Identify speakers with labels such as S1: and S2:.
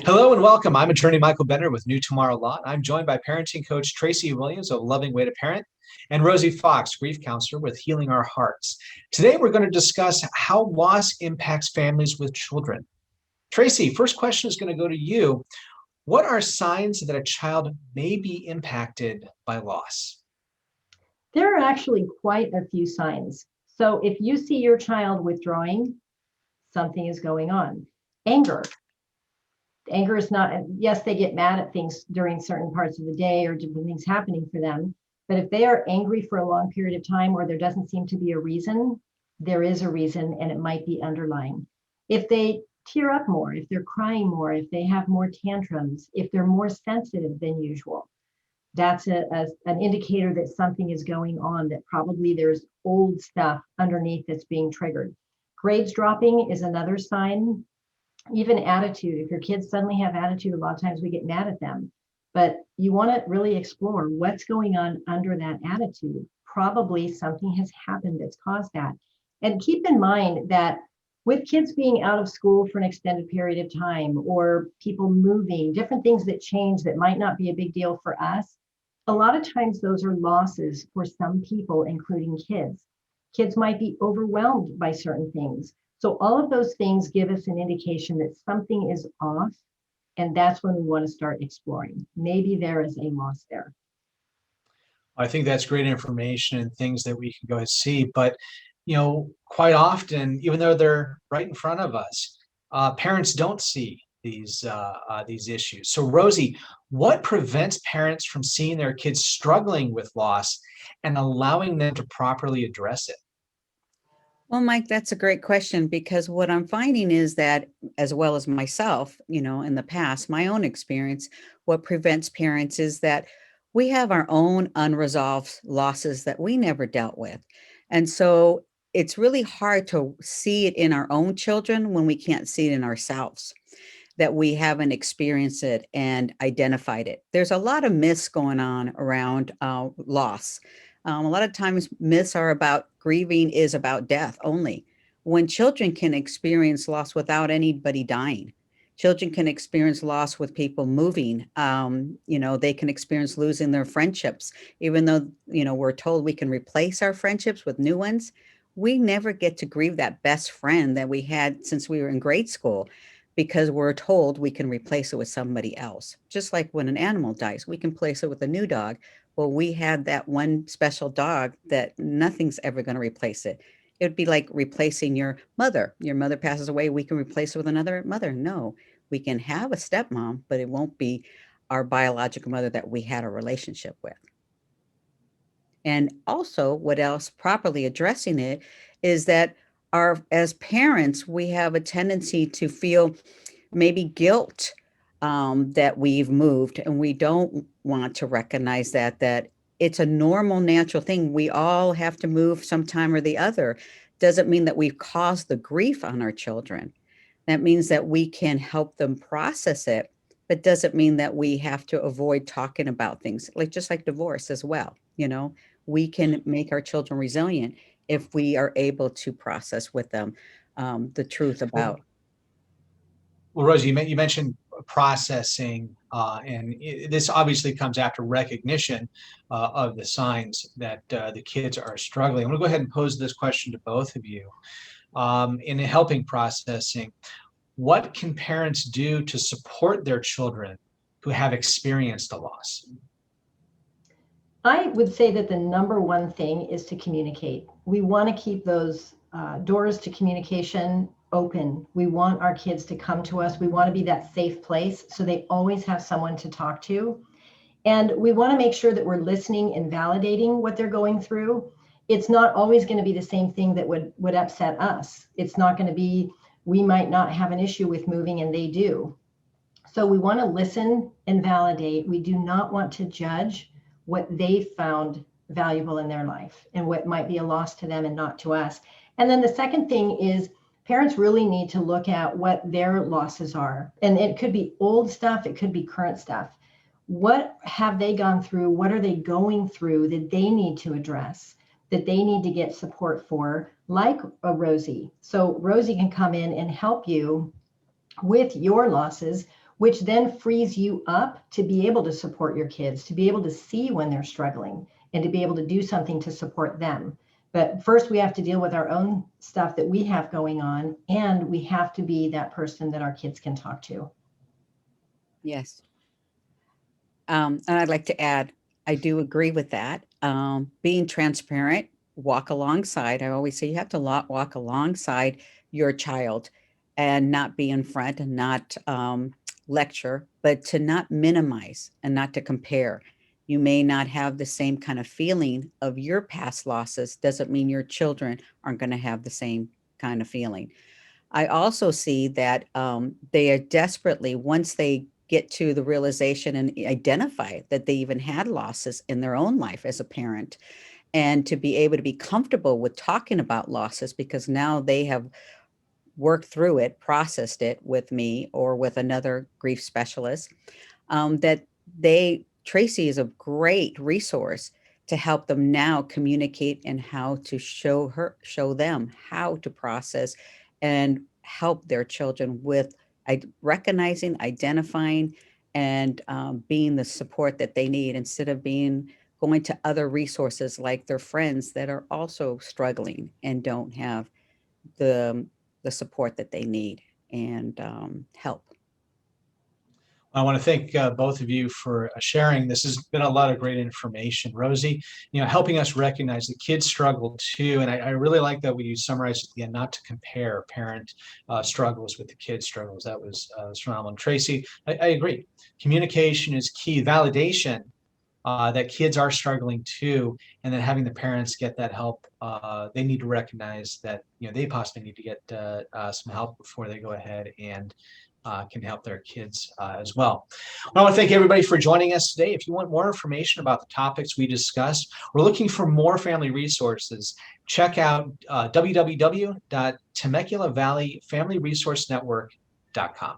S1: Hello and welcome. I'm attorney Michael Benner with New Tomorrow Law. I'm joined by parenting coach Traci Williams of Loving Way to Parent and Rosie Fox, grief counselor with Healing Our Hearts. Today, we're going to discuss how loss impacts families with children. Traci, first question is going to go to you. What are signs that a child may be impacted by loss?
S2: There are actually quite a few signs. So if you see your child withdrawing, something is going on. Anger. Anger is not, yes, they get mad at things during certain parts of the day or different things happening for them. But if they are angry for a long period of time or there doesn't seem to be a reason, there is a reason and it might be underlying. If they tear up more, if they're crying more, if they have more tantrums, if they're more sensitive than usual, that's an indicator that something is going on, that probably there's old stuff underneath that's being triggered. Grades dropping is another sign. Even attitude. If your kids suddenly have attitude, a lot of times we get mad at them. But you want to really explore what's going on under that attitude. Probably something has happened that's caused that. And keep in mind that with kids being out of school for an extended period of time or people moving, different things that change that might not be a big deal for us, a lot of times those are losses for some people, including kids. Kids might be overwhelmed by certain things. So all of those things give us an indication that something is off, and that's when we want to start exploring. Maybe there is a loss there.
S1: I think that's great information and things that we can go and see. But, quite often, even though they're right in front of us, parents don't see these issues. So, Rosie, what prevents parents from seeing their kids struggling with loss and allowing them to properly address it?
S3: Well, Mike, that's a great question because what I'm finding is that, as well as myself, in the past, my own experience, what prevents parents is that we have our own unresolved losses that we never dealt with. And so it's really hard to see it in our own children when we can't see it in ourselves, that we haven't experienced it and identified it. There's a lot of myths going on around loss. A lot of times, myths are about grieving is about death only. When children can experience loss without anybody dying, children can experience loss with people moving. They can experience losing their friendships, even though we're told we can replace our friendships with new ones. We never get to grieve that best friend that we had since we were in grade school because we're told we can replace it with somebody else. Just like when an animal dies, we can place it with a new dog. Well, we had that one special dog that nothing's ever going to replace it. It would be like replacing your mother. Your mother passes away, we can replace it with another mother. No, we can have a stepmom, but it won't be our biological mother that we had a relationship with. And also, what else, properly addressing it, is that as parents, we have a tendency to feel maybe guilt that we've moved, and we don't want to recognize that it's a normal, natural thing. We all have to move sometime or the other. Doesn't mean that we've caused the grief on our children. That means that we can help them process it, but doesn't mean that we have to avoid talking about things, like just like divorce as well. We can make our children resilient if we are able to process with them the truth
S1: Well,
S3: about.
S1: well, Rosie, you mentioned processing, and this obviously comes after recognition of the signs that the kids are struggling. I'm going to go ahead and pose this question to both of you. In helping processing, what can parents do to support their children who have experienced a loss?
S2: I would say that the number one thing is to communicate. We want to keep those doors to communication open. We want our kids to come to us. We want to be that safe place so they always have someone to talk to. And we want to make sure that we're listening and validating what they're going through. It's not always going to be the same thing that would upset us. It's not going to be, we might not have an issue with moving and they do. So we want to listen and validate. We do not want to judge what they found valuable in their life and what might be a loss to them and not to us. And then the second thing is parents really need to look at what their losses are. And it could be old stuff, it could be current stuff. What have they gone through? What are they going through that they need to address, that they need to get support for, like a Rosie? So Rosie can come in and help you with your losses which then frees you up to be able to support your kids, to be able to see when they're struggling and to be able to do something to support them. But first we have to deal with our own stuff that we have going on, and we have to be that person that our kids can talk to.
S3: Yes. And I'd like to add, I do agree with that. Being transparent, walk alongside. I always say you have to walk alongside your child and not be in front and not lecture, but to not minimize and not to compare. You may not have the same kind of feeling of your past losses. Doesn't mean your children aren't going to have the same kind of feeling. I also see that they are desperately, once they get to the realization and identify that they even had losses in their own life as a parent, and to be able to be comfortable with talking about losses because now they have worked through it, processed it with me or with another grief specialist, that Traci is a great resource to help them now communicate and how to show them how to process and help their children with recognizing, identifying, and being the support that they need instead of going to other resources like their friends that are also struggling and don't have the support that they need and help.
S1: I want to thank both of you for sharing. This has been a lot of great information. Rosie, helping us recognize the kids struggle too. And I really like that you summarized at the end, not to compare parent struggles with the kids' struggles. That was phenomenal. Traci, I agree. Communication is key. Validation that kids are struggling too, and then having the parents get that help. They need to recognize that they possibly need to get some help before they go ahead and can help their kids as well. I want to thank everybody for joining us today. If you want more information about the topics we discussed, we're looking for more family resources. Check out www.TemeculaValleyFamilyResourceNetwork.com.